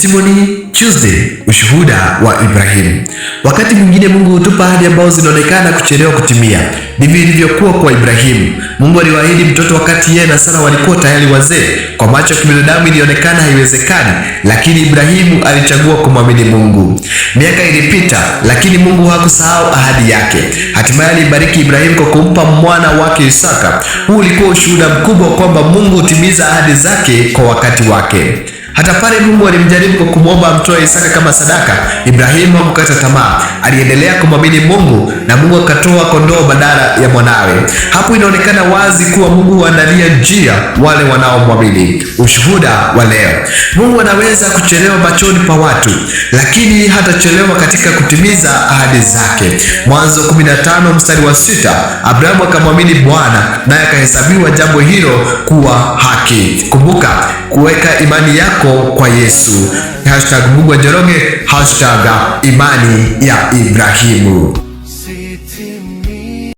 Testimony Tuesday, ushuhuda wa Ibrahimu. Wakati mwingine Mungu hutupa ahadi ambazo zinaonekana kuchelewa kutimia. Ndivyo ilivyokuwa kwa Ibrahimu. Mungu aliwaahidi mtoto wakati yeye na Sara walikuwa tayari wazee. Kwa macho ya kibinadamu ilionekana haiwezekani, lakini Ibrahimu alichagua kumwamini Mungu. Miaka ilipita, lakini Mungu hakusahau ahadi yake. Hatimaye alibariki Ibrahimu kwa kumpa mwana wake Isaka. Huu ulikuwa ushuhuda mkubwa kwamba Mungu hutimiza ahadi zake kwa wakati wake. Hata pale Mungu alimjaribu kwa kumwomba amtoe Isaka kama sadaka, Ibrahimu hakukata tamaa. Aliendelea kumwamini Mungu na Mungu akatoa kondoo badala ya mwanawe. Hapo inaonekana wazi kuwa Mungu huandalia njia wale wanaomwamini. Ushuhuda wa leo. Mungu anaweza kuchelewa machoni pa watu, lakini hatachelewa katika kutimiza ahadi zake. Mwanzo 15 mstari wa 6, Abrahamu akamwamini Bwana naye akahesabiwa jambo hilo kuwa haki. Kumbuka kuweka imani yako kwa Yesu. #Mungu wa Njoroge, #imani ya Ibrahimu.